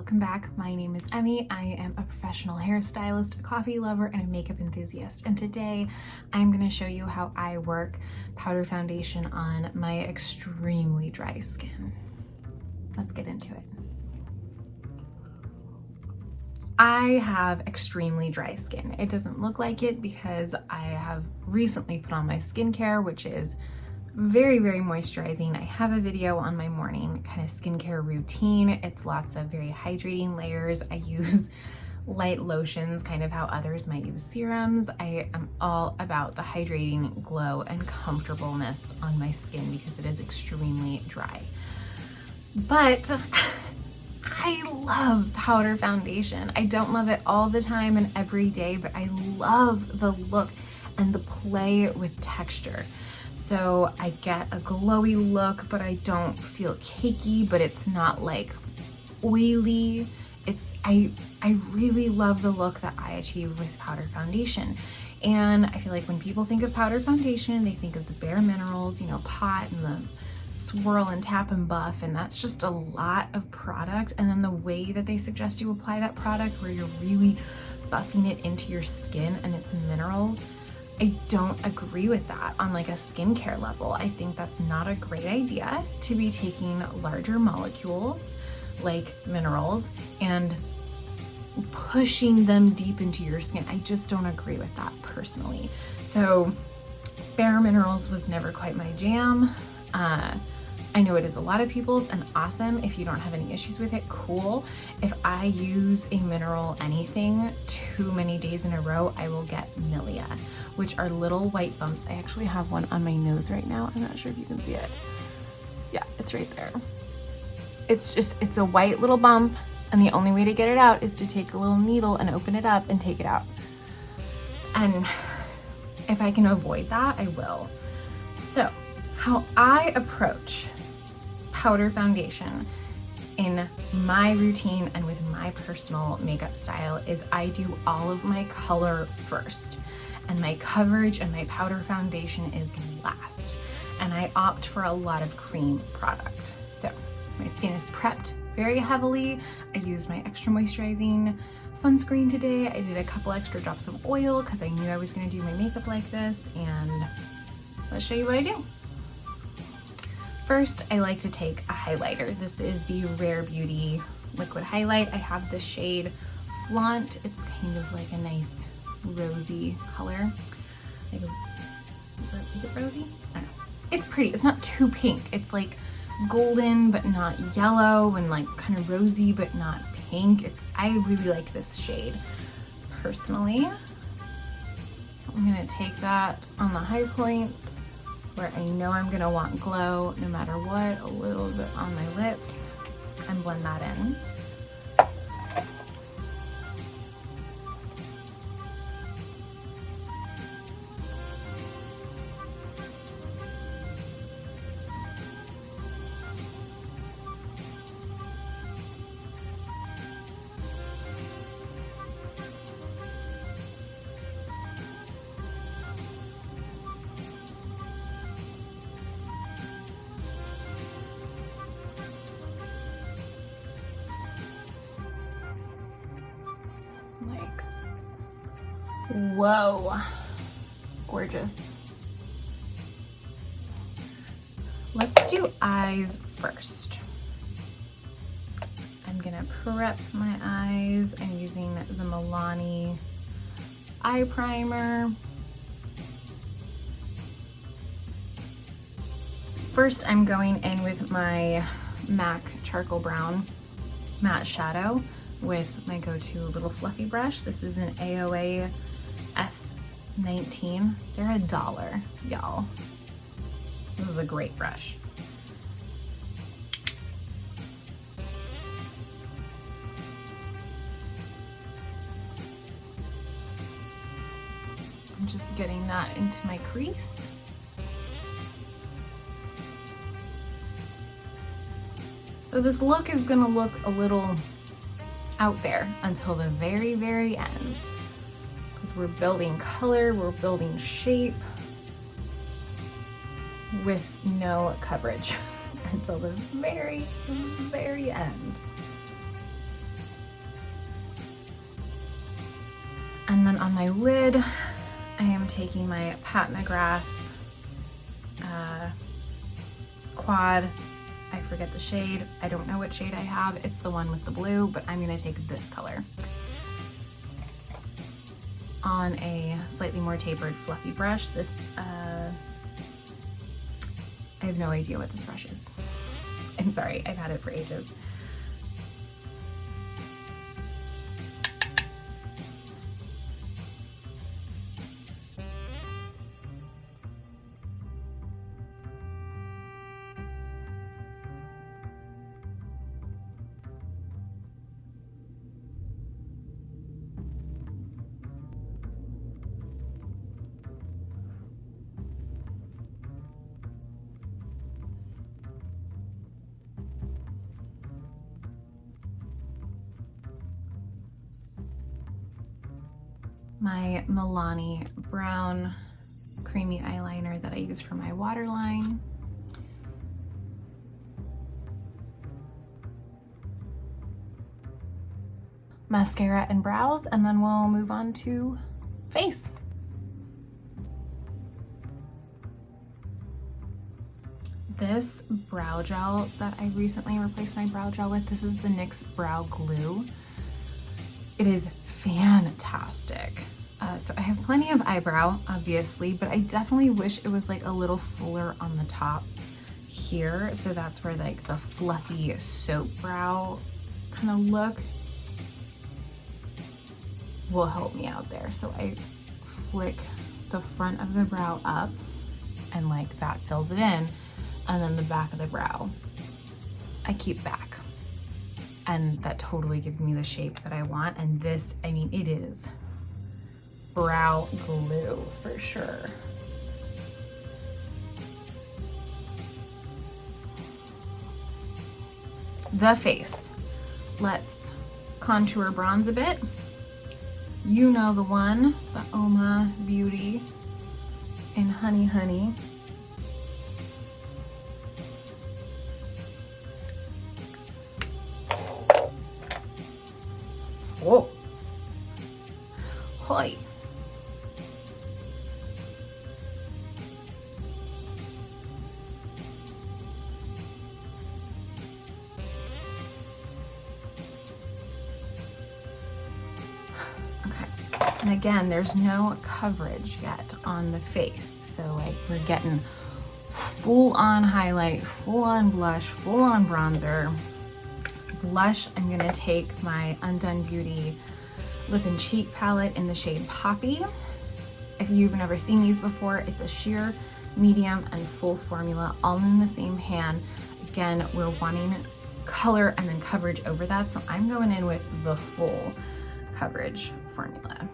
welcome back. My name is Emmy. I am a professional hairstylist, a coffee lover, and a makeup enthusiast. And today I'm going to show you how I work powder foundation on my extremely dry skin. Let's get into it. I have extremely dry skin. It doesn't look like it because I have recently put on my skincare, which is very, very moisturizing. I have a video on my morning kind of skincare routine. It's lots of very hydrating layers. I use light lotions, kind of how others might use serums. I am all about the hydrating glow and comfortableness on my skin because it is extremely dry. But I love powder foundation. I don't love it all the time and every day, but I love the look and the play with texture. So I get a glowy look, but I don't feel cakey, but it's not like oily. I really love the look that I achieve with powder foundation. And I feel like when people think of powder foundation, they think of the Bare Minerals, pot and the swirl and tap and buff, and that's just a lot of product. And then the way that they suggest you apply that product, where you're really buffing it into your skin and its minerals, I don't agree with that on like a skincare level. I think that's not a great idea to be taking larger molecules like minerals and pushing them deep into your skin. I just don't agree with that personally. So Bare Minerals was never quite my jam. I know it is a lot of people's, and awesome. If you don't have any issues with it, cool. If I use a mineral anything too many days in a row, I will get milia, which are little white bumps. I actually have one on my nose right now. I'm not sure if you can see it. Yeah, it's right there. It's a white little bump, and the only way to get it out is to take a little needle and open it up and take it out. And if I can avoid that, I will. So how I approach powder foundation in my routine and with my personal makeup style is I do all of my color first, and my coverage and my powder foundation is last. And I opt for a lot of cream product. So my skin is prepped very heavily. I used my extra moisturizing sunscreen today. I did a couple extra drops of oil because I knew I was going to do my makeup like this, and let's show you what I do. First, I like to take a highlighter. This is the Rare Beauty liquid highlight. I have the shade Flaunt. It's kind of like a nice rosy color. Is it rosy? I don't know. It's pretty. It's not too pink. It's like golden but not yellow, and like kind of rosy but not pink. I really like this shade personally. I'm gonna take that on the high points where I know I'm gonna want glow no matter what, a little bit on my lips, and blend that in. Like, whoa, gorgeous. Let's do eyes first. I'm gonna prep my eyes. I'm using the Milani eye primer. First, I'm going in with my MAC Charcoal Brown Matte Shadow with my go-to little fluffy brush. This is an AOA F19. They're $1, y'all. This is a great brush. I'm just getting that into my crease. So this look is gonna look a little out there until the very, very end, because we're building color, we're building shape with no coverage until the very, very end. then on my lid, I am taking my Pat McGrath quad. I forget the shade. I don't know what shade I have. It's the one with the blue, but I'm gonna take this color on a slightly more tapered, fluffy brush. This, I have no idea what this brush is. I'm sorry, I've had it for ages. My Milani brown creamy eyeliner that I use for my waterline. Mascara and brows, and then we'll move on to face. This brow gel that I recently replaced my brow gel with, this is the NYX Brow Glue. It is fantastic. So I have plenty of eyebrow, obviously, but I definitely wish it was like a little fuller on the top here. So that's where like the fluffy soap brow kind of look will help me out there. So I flick the front of the brow up and like that fills it in. And then the back of the brow, I keep back. And that totally gives me the shape that I want. And this, I mean, it is brow glue for sure. The face. Let's contour bronze a bit. You know the one, the Oma Beauty in Honey Honey. Whoa. Hoi. Okay. And again, there's no coverage yet on the face. So like we're getting full on highlight, full on blush, full on bronzer. Blush, I'm gonna take my Undone Beauty Lip and Cheek palette in the shade Poppy. If you've never seen these before, it's a sheer, medium, and full formula all in the same hand. Again, we're wanting color and then coverage over that, so I'm going in with the full coverage formula.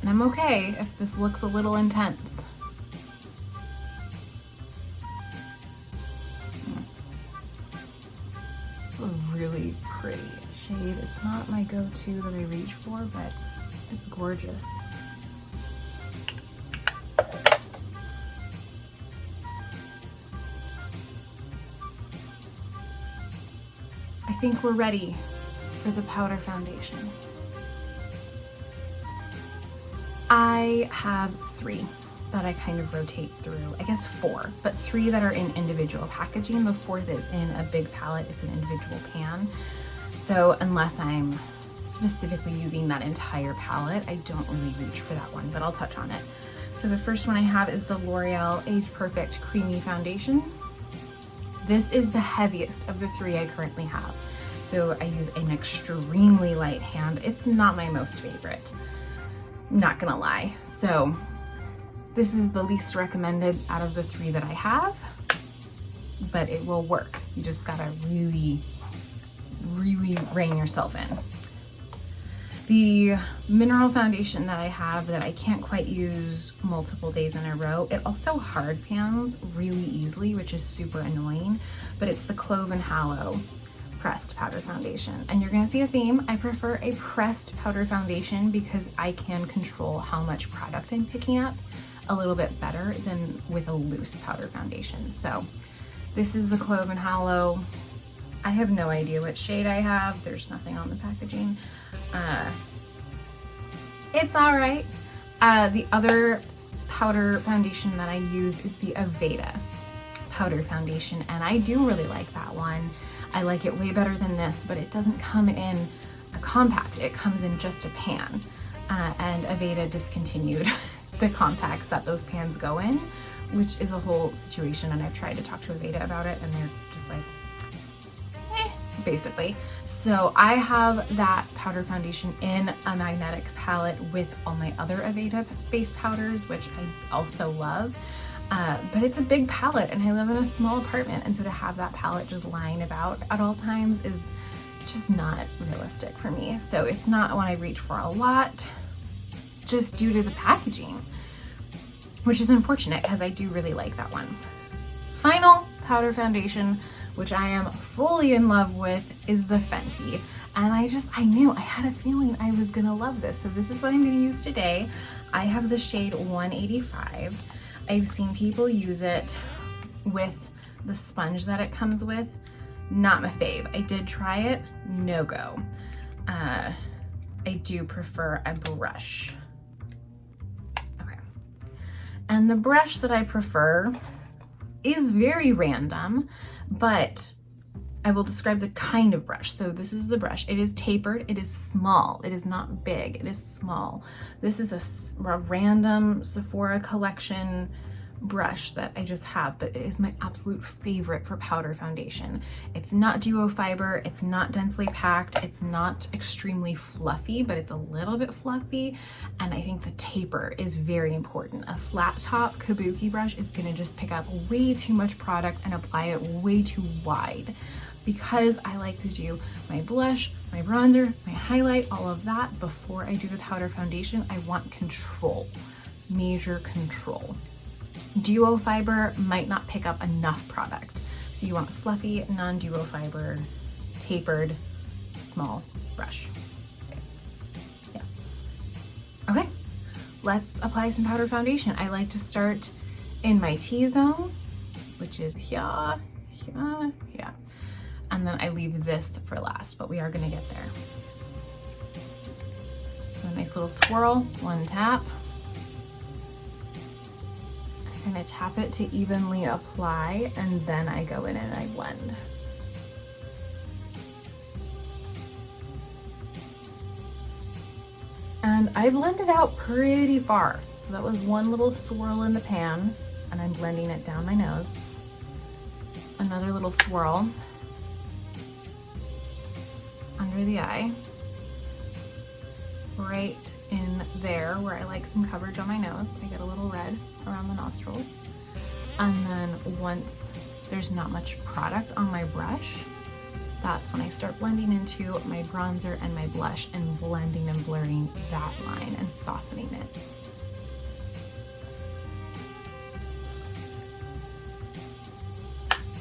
And I'm okay if this looks a little intense. It's a really pretty shade. It's not my go-to that I reach for, but it's gorgeous. I think we're ready for the powder foundation. I have 3 that I kind of rotate through, I guess 4, but 3 that are in individual packaging. The 4th is in a big palette, it's an individual pan. So unless I'm specifically using that entire palette, I don't really reach for that one, but I'll touch on it. So the first one I have is the L'Oreal Age Perfect Creamy Foundation. This is the heaviest of the 3 I currently have. So I use an extremely light hand. It's not my most favorite. Not gonna lie. So this is the least recommended out of the 3 that I have, but it will work. You just gotta really, really rein yourself in. The mineral foundation that I have that I can't quite use multiple days in a row, it also hard pans really easily, which is super annoying, but it's the Clove and Hallow pressed powder foundation. And you're gonna see a theme. I prefer a pressed powder foundation because I can control how much product I'm picking up a little bit better than with a loose powder foundation. So this is the Cloven Hollow. I have no idea what shade I have. There's nothing on the packaging. It's all right. The other powder foundation that I use is the Aveda powder foundation, and I do really like that one. I like it way better than this, but it doesn't come in a compact. It comes in just a pan, and Aveda discontinued the compacts that those pans go in, which is a whole situation, and I've tried to talk to Aveda about it, and they're just like, basically. So I have that powder foundation in a magnetic palette with all my other Aveda base powders, which I also love. But it's a big palette and I live in a small apartment, and so to have that palette just lying about at all times is just not realistic for me. So it's not one I reach for a lot, just due to the packaging, which is unfortunate because I do really like that one. Final powder foundation, which I am fully in love with, is the Fenty. And I knew, I had a feeling I was gonna love this. So this is what I'm gonna use today. I have the shade 185. I've seen people use it with the sponge that it comes with. Not my fave. I did try it, no go. I do prefer a brush. Okay. And the brush that I prefer is very random, but I will describe the kind of brush. So this is the brush. It is tapered, it is small, it is not big, it is small. This is a random Sephora collection brush that I just have, but it is my absolute favorite for powder foundation. It's not duo fiber, it's not densely packed, it's not extremely fluffy, but it's a little bit fluffy, and I think the taper is very important. A flat top kabuki brush is gonna just pick up way too much product and apply it way too wide. Because I like to do my blush, my bronzer, my highlight, all of that before I do the powder foundation, I want control, major control. Duo fiber might not pick up enough product. So you want fluffy, non-duo fiber, tapered, small brush. Yes. Okay, let's apply some powder foundation. I like to start in my T-zone, which is here, here, here. And then I leave this for last, but we are gonna get there. So a nice little swirl, one tap. I'm gonna tap it to evenly apply, and then I go in and I blend. And I blended out pretty far. So that was one little swirl in the pan, and I'm blending it down my nose. Another little swirl under the eye, right in there where I like some coverage on my nose. I get a little red around the nostrils. And then once there's not much product on my brush, that's when I start blending into my bronzer and my blush and blending and blurring that line and softening it.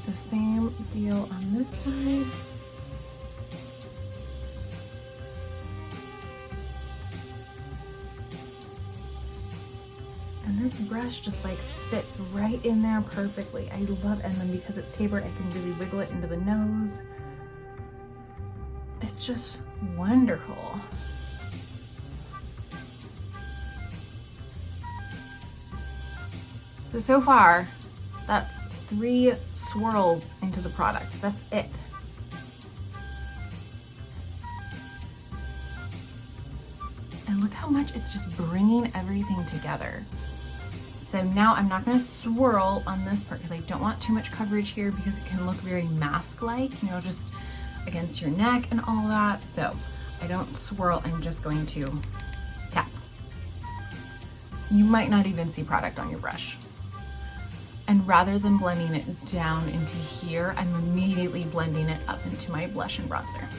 So same deal on this side. And this brush just like fits right in there perfectly. I love it. And then because it's tapered, I can really wiggle it into the nose. It's just wonderful. So far, that's 3 swirls into the product. That's it. And look how much it's just bringing everything together. So now I'm not gonna swirl on this part because I don't want too much coverage here because it can look very mask-like, you know, just against your neck and all that. So I don't swirl, I'm just going to tap. You might not even see product on your brush. And rather than blending it down into here, I'm immediately blending it up into my blush and bronzer.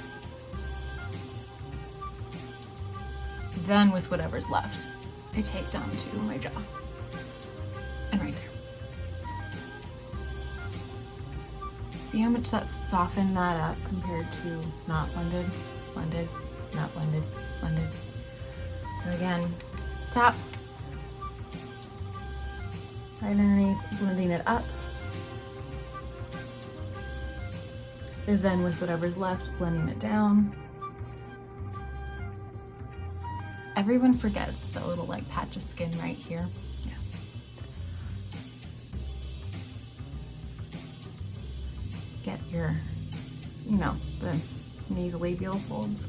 Then with whatever's left, I take down to my jaw. And right there. See how much that softened that up compared to not blended, blended, not blended, blended. So again, tap, right underneath, blending it up. And then with whatever's left, blending it down. Everyone forgets the little like patch of skin right here. Yeah. Get your, you know, the nasolabial folds.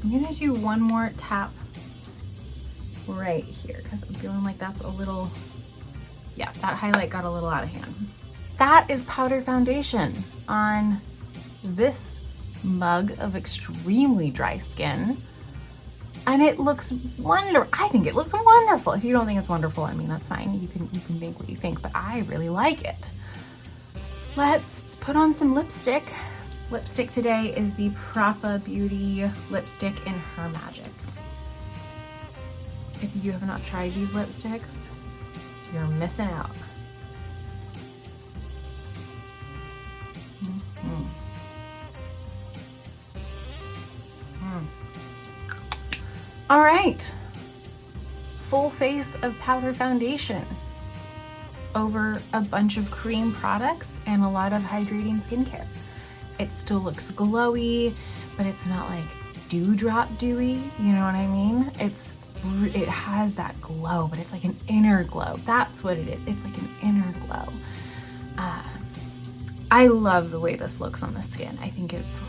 I'm gonna do one more tap right here because I'm feeling like that's a little, yeah, that highlight got a little out of hand. That is powder foundation on this mug of extremely dry skin. And it looks wonderful. I think it looks wonderful. If you don't think it's wonderful, I mean, that's fine. You can think what you think, but I really like it. Let's put on some lipstick. Lipstick today is the Propa Beauty lipstick in Her Magic. If you have not tried these lipsticks, you're missing out. All right, full face of powder foundation over a bunch of cream products and a lot of hydrating skincare. It still looks glowy, but it's not like dewdrop dewy, you know what I mean? It has that glow, but it's like an inner glow. That's what it is. It's like an inner glow. I love the way this looks on the skin. I think it's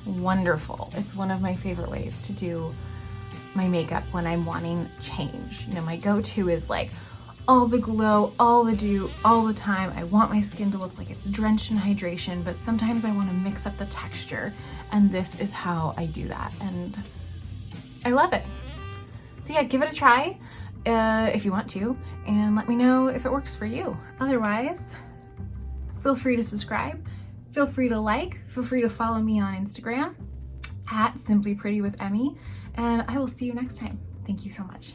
wonderful. It's one of my favorite ways to do my makeup when I'm wanting change. You know, my go-to is like all the glow, all the dew, all the time. I want my skin to look like it's drenched in hydration, but sometimes I want to mix up the texture, and this is how I do that, and I love it. So yeah, give it a try if you want to, and let me know if it works for you. Otherwise, feel free to subscribe, feel free to like, feel free to follow me on Instagram at Simply Pretty with Emmy, and I will see you next time. Thank you so much.